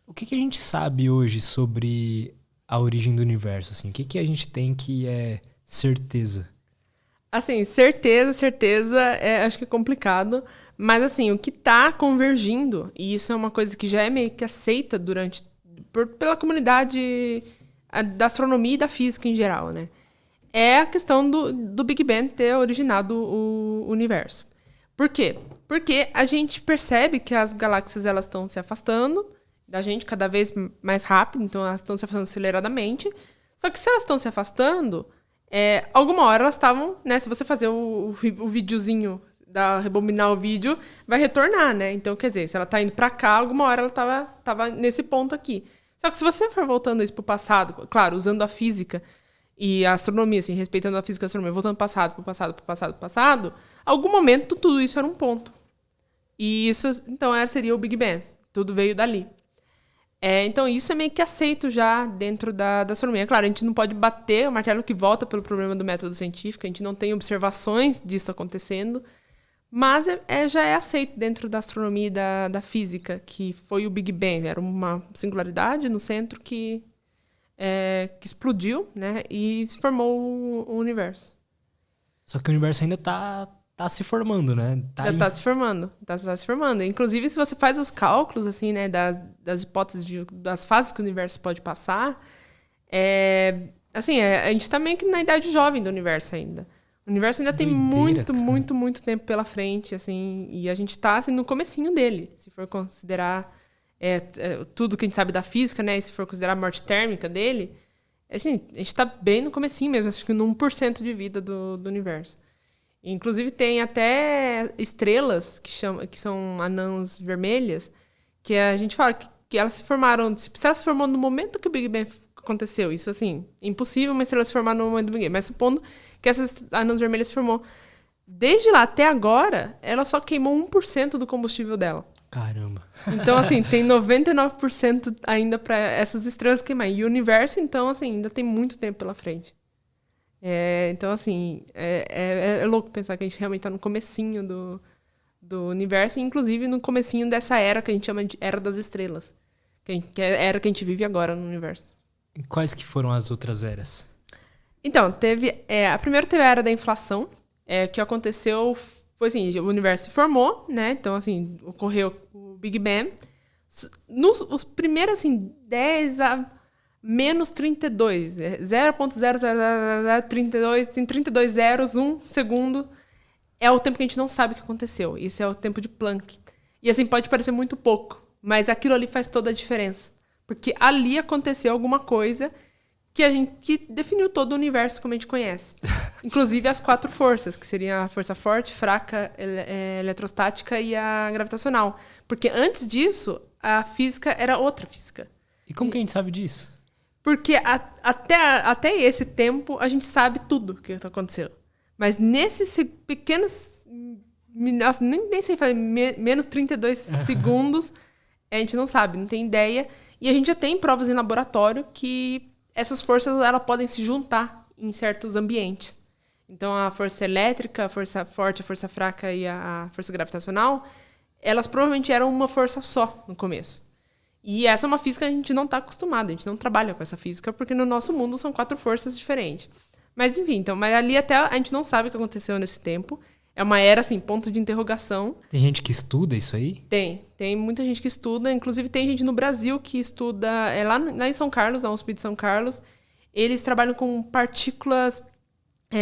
O que a gente sabe hoje sobre a origem do universo? Assim? O que a gente tem que é certeza? Assim, certeza, acho que é complicado. Mas, assim, o que está convergindo, e isso é uma coisa que já é meio que aceita pela comunidade da astronomia e da física em geral, né? É a questão do Big Bang ter originado o universo. Por quê? Porque a gente percebe que as galáxias elas estão se afastando da gente cada vez mais rápido, então elas estão se afastando aceleradamente. Só que se elas estão se afastando, alguma hora elas estavam, né? Se você fazer o videozinho, rebobinar o vídeo, vai retornar, né? Então, quer dizer, se ela tá indo para cá, alguma hora ela tava nesse ponto aqui. Só que se você for voltando isso pro passado, claro, usando a física e a astronomia, assim, respeitando a física e a astronomia, voltando pro passado, algum momento tudo isso era um ponto. E isso, então, seria o Big Bang. Tudo veio dali. Então, isso é meio que aceito já dentro da astronomia. Claro, a gente não pode bater o martelo que volta pelo problema do método científico, a gente não tem observações disso acontecendo, mas já é aceito dentro da astronomia e da física, que foi o Big Bang. Era uma singularidade no centro que explodiu, né, e se formou o universo. Só que o universo ainda tá se formando, né? Já está se formando. Tá se formando. Inclusive, se você faz os cálculos, assim, né, das hipóteses das fases que o universo pode passar, a gente está meio que na idade jovem do universo ainda. O universo ainda tem muito tempo pela frente, assim, e a gente está assim, no comecinho dele, se for considerar tudo que a gente sabe da física, né, e se for considerar a morte térmica dele, assim, a gente está bem no comecinho mesmo, acho que no 1% de vida do universo. Inclusive, tem até estrelas que são anãs vermelhas, que a gente fala que elas se formaram... Se ela se formou no momento que o Big Bang aconteceu, isso, assim, é impossível uma estrela se formar no momento do Big Bang, mas supondo que essas anãs vermelhas se formou, desde lá até agora, ela só queimou 1% do combustível dela. Caramba. Então, assim, tem 99% ainda para essas estrelas queimar. E o universo, então, assim, ainda tem muito tempo pela frente. Então, assim, é louco pensar que a gente realmente está no comecinho do universo, inclusive no comecinho dessa era que a gente chama de Era das Estrelas, que é a era que a gente vive agora no universo. E quais que foram as outras eras? Então, a primeira teve a Era da Inflação, que aconteceu, foi assim, o universo se formou, né? Então, assim, ocorreu o Big Bang. Os primeiros, assim, 10 a menos 32, 0.00032, tem 32 zeros, 1 segundo, é o tempo que a gente não sabe o que aconteceu. Isso é o tempo de Planck. E assim, pode parecer muito pouco, mas aquilo ali faz toda a diferença. Porque ali aconteceu alguma coisa que definiu todo o universo como a gente conhece. Inclusive as 4 forças, que seriam a força forte, fraca, eletrostática e a gravitacional. Porque antes disso, a física era outra física. E como que a gente sabe disso? Porque até esse tempo a gente sabe tudo o que aconteceu. Mas nesses pequenos... Nossa, nem sei fazer menos 32 segundos, a gente não sabe, não tem ideia. E a gente já tem provas em laboratório que essas forças elas podem se juntar em certos ambientes. Então, a força elétrica, a força forte, a força fraca e a força gravitacional, elas provavelmente eram uma força só no começo. E essa é uma física que a gente não está acostumado, a gente não trabalha com essa física, porque no nosso mundo são 4 forças diferentes. Mas enfim, então, mas ali até a gente não sabe o que aconteceu nesse tempo. É uma era, assim, ponto de interrogação. Tem gente que estuda isso aí? Tem muita gente que estuda, inclusive tem gente no Brasil que estuda, lá em São Carlos, na USP de São Carlos, eles trabalham com partículas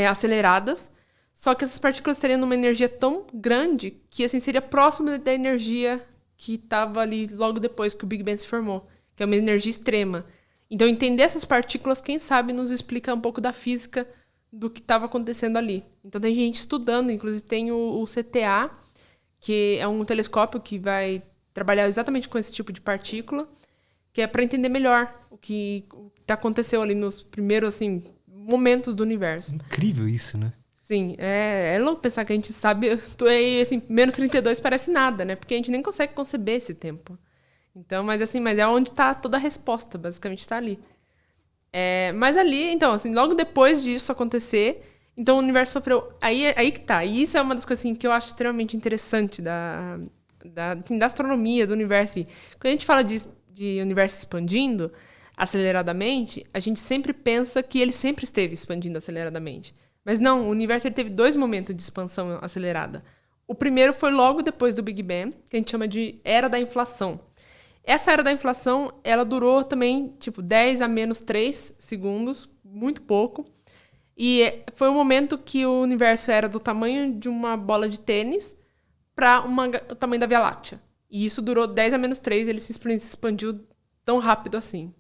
aceleradas, só que essas partículas teriam uma energia tão grande que, assim, seria próximo da energia que estava ali logo depois que o Big Bang se formou, que é uma energia extrema. Então, entender essas partículas, quem sabe, nos explica um pouco da física do que estava acontecendo ali. Então, tem gente estudando, inclusive tem o CTA, que é um telescópio que vai trabalhar exatamente com esse tipo de partícula, que é para entender melhor o que aconteceu ali nos primeiros, assim, momentos do universo. Incrível isso, né? Sim, é louco pensar que a gente sabe... assim, menos 32 parece nada, né? Porque a gente nem consegue conceber esse tempo. Então, mas é onde está toda a resposta, basicamente está ali. Mas ali, então, assim, logo depois disso acontecer, então o universo sofreu... Aí que tá. E isso é uma das coisas assim, que eu acho extremamente interessante da astronomia, do universo. Quando a gente fala de de universo expandindo aceleradamente, a gente sempre pensa que ele sempre esteve expandindo aceleradamente. Mas não, o universo ele teve 2 momentos de expansão acelerada. O primeiro foi logo depois do Big Bang, que a gente chama de Era da Inflação. Essa Era da Inflação, ela durou também, 10 a menos 3 segundos, muito pouco. E foi um momento que o universo era do tamanho de uma bola de tênis para o tamanho da Via Láctea. E isso durou 10 a menos 3, ele se expandiu tão rápido assim.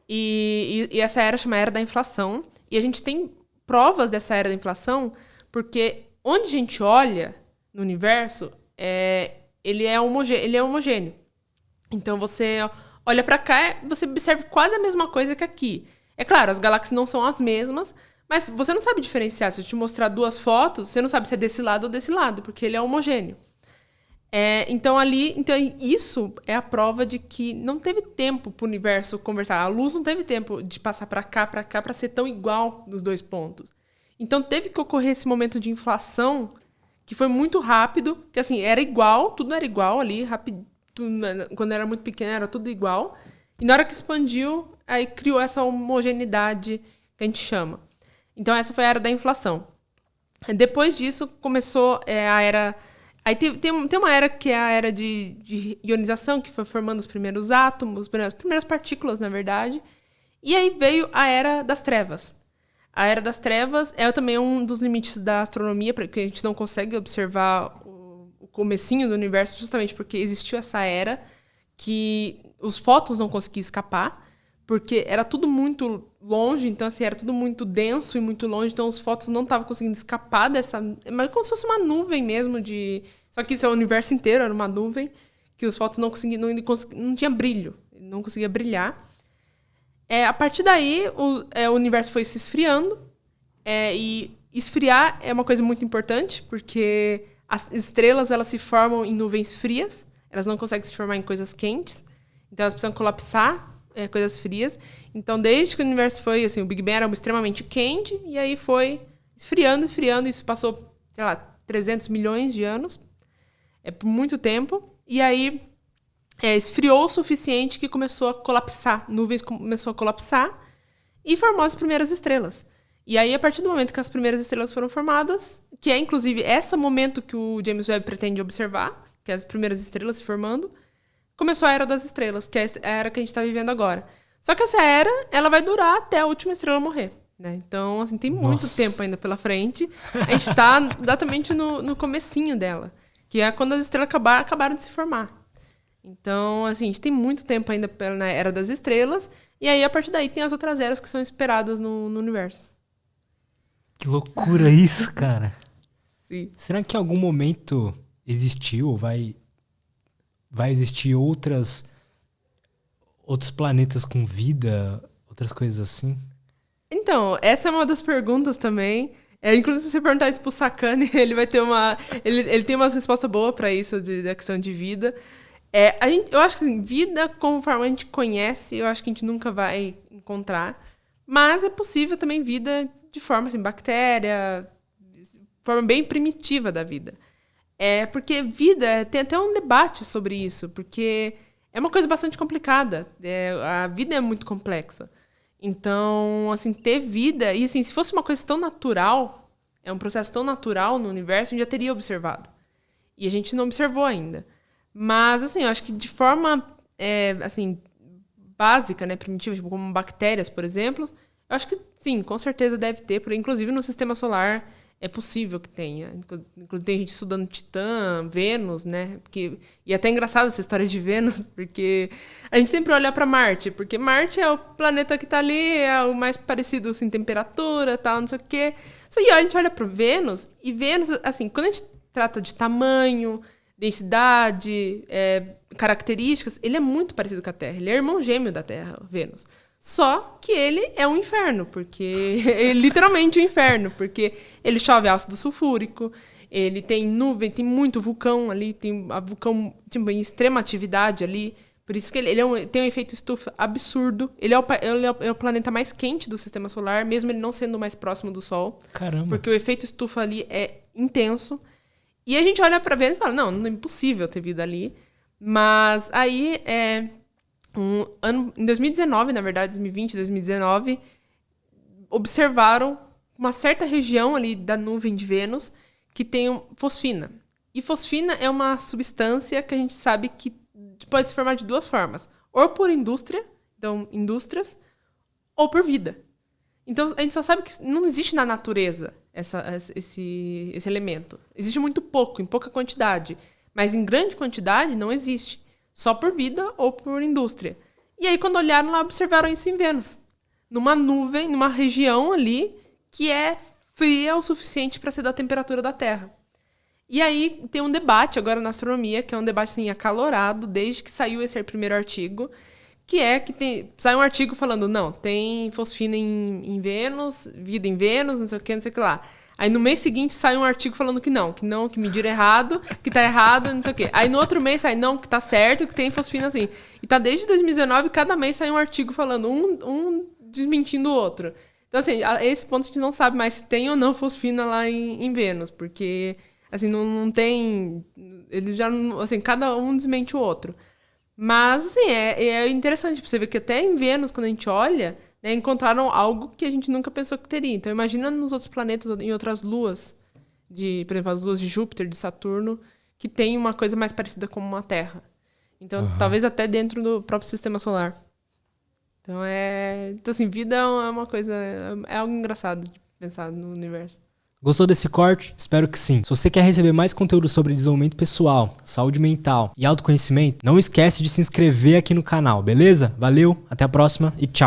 E essa era chama Era da Inflação. E a gente tem provas dessa Era da Inflação porque onde a gente olha no universo, ele é homogêneo. Então, você olha para cá, você observa quase a mesma coisa que aqui. É claro, as galáxias não são as mesmas, mas você não sabe diferenciar. Se eu te mostrar 2 fotos, você não sabe se é desse lado ou desse lado, porque ele é homogêneo. Então, isso é a prova de que não teve tempo para o universo conversar. A luz não teve tempo de passar para cá, para ser tão igual nos 2 pontos. Então, teve que ocorrer esse momento de inflação, que foi muito rápido, que assim, era igual, tudo era igual ali, rápido. Quando era muito pequeno, era tudo igual. E na hora que expandiu, aí criou essa homogeneidade que a gente chama. Então, essa foi a Era da Inflação. Depois disso, começou a Era... Aí tem uma era que é a Era de ionização, que foi formando os primeiros átomos, as primeiras partículas, na verdade. E aí veio a Era das Trevas. A Era das Trevas é também um dos limites da astronomia, porque a gente não consegue observar o comecinho do universo, justamente porque existiu essa era que os fótons não conseguiam escapar, porque era tudo muito longe, então assim, era tudo muito denso e muito longe, então os fótons não estavam conseguindo escapar dessa... Mas como se fosse uma nuvem mesmo de... Só que isso é o universo inteiro, era uma nuvem, que os fótons não tinha brilho, não conseguia brilhar. A partir daí, o universo foi se esfriando, e esfriar é uma coisa muito importante, porque as estrelas elas se formam em nuvens frias, elas não conseguem se formar em coisas quentes, então elas precisam colapsar coisas frias. Então, desde que o universo foi, assim, o Big Bang era extremamente quente, e aí foi esfriando, e isso passou, 300 milhões de anos, por muito tempo, e aí esfriou o suficiente que começou a colapsar, nuvens começou a colapsar, e formou as primeiras estrelas. E aí, a partir do momento que as primeiras estrelas foram formadas, que é, inclusive, esse momento que o James Webb pretende observar, que é as primeiras estrelas se formando, começou a Era das Estrelas, que é a era que a gente está vivendo agora. Só que essa era, ela vai durar até a última estrela morrer, né? Então, assim, tem muito tempo ainda pela frente. A gente está exatamente no comecinho dela, que é quando as estrelas acabaram de se formar. Então, assim, a gente tem muito tempo ainda na Era das Estrelas, e aí, a partir daí, tem as outras eras que são esperadas no universo. Que loucura isso, cara. Sim. Será que em algum momento existiu ou vai existir outros planetas com vida, outras coisas assim? Então, essa é uma das perguntas também. Inclusive, se você perguntar isso pro Sakane, ele vai ter ele tem uma resposta boa para isso, da questão de vida. Eu acho que assim, vida, conforme a gente conhece, eu acho que a gente nunca vai encontrar. Mas é possível também vida de forma assim, bactéria, forma bem primitiva da vida. Porque vida, tem até um debate sobre isso, porque é uma coisa bastante complicada. A vida é muito complexa. Então, assim, ter vida... E, assim, se fosse uma coisa tão natural, um processo tão natural no universo, a gente já teria observado. E a gente não observou ainda. Mas, assim, eu acho que de forma, assim, básica, né, primitiva, tipo, como bactérias, por exemplo, eu acho que, sim, com certeza deve ter. Inclusive, no sistema solar... É possível que tenha. Inclusive, tem gente estudando Titã, Vênus, né? E até é engraçado essa história de Vênus, porque a gente sempre olha para Marte, porque Marte é o planeta que está ali, é o mais parecido assim, em temperatura, tal, não sei o quê. Só que a gente olha para Vênus, e Vênus, assim, quando a gente trata de tamanho, densidade, características, ele é muito parecido com a Terra. Ele é irmão gêmeo da Terra, Vênus. Só que ele é um inferno, porque é literalmente um inferno, porque ele chove ácido sulfúrico, ele tem nuvem, tem muito vulcão ali, tem vulcão tipo, em extrema atividade ali, por isso que ele tem um efeito estufa absurdo. Ele é o planeta mais quente do sistema solar, mesmo ele não sendo mais próximo do Sol. Caramba. Porque o efeito estufa ali é intenso. E a gente olha para Vênus e fala, não é impossível ter vida ali. Mas aí Em 2019, na verdade, 2020, 2019, observaram uma certa região ali da nuvem de Vênus que tem fosfina. E fosfina é uma substância que a gente sabe que pode se formar de duas formas. Ou por indústria, então indústrias, ou por vida. Então a gente só sabe que não existe na natureza esse elemento. Existe muito pouco, em pouca quantidade. Mas em grande quantidade não existe. Só por vida ou por indústria. E aí quando olharam lá, observaram isso em Vênus. Numa nuvem, numa região ali que é fria o suficiente para ser da temperatura da Terra. E aí tem um debate agora na astronomia, que é um debate assim, acalorado, desde que saiu esse primeiro artigo, que sai um artigo falando, não, tem fosfina em Vênus, vida em Vênus, não sei o que lá. Aí no mês seguinte sai um artigo falando que mediram errado, que tá errado, não sei o quê. Aí no outro mês sai, não, que tá certo, que tem fosfina assim. E tá desde 2019, cada mês sai um artigo falando, um desmentindo o outro. Então, assim, a esse ponto a gente não sabe mais se tem ou não fosfina lá em Vênus, porque, assim, não tem... Eles já, assim, cada um desmente o outro. Mas, assim, é interessante pra você ver que até em Vênus, quando a gente olha, né, encontraram algo que a gente nunca pensou que teria. Então, imagina nos outros planetas, em outras luas, por exemplo, as luas de Júpiter, de Saturno, que tem uma coisa mais parecida com uma Terra. Então, talvez até dentro do próprio sistema solar. Então, assim, vida é uma coisa... É algo engraçado de pensar no universo. Gostou desse corte? Espero que sim. Se você quer receber mais conteúdo sobre desenvolvimento pessoal, saúde mental e autoconhecimento, não esquece de se inscrever aqui no canal, beleza? Valeu, até a próxima e tchau!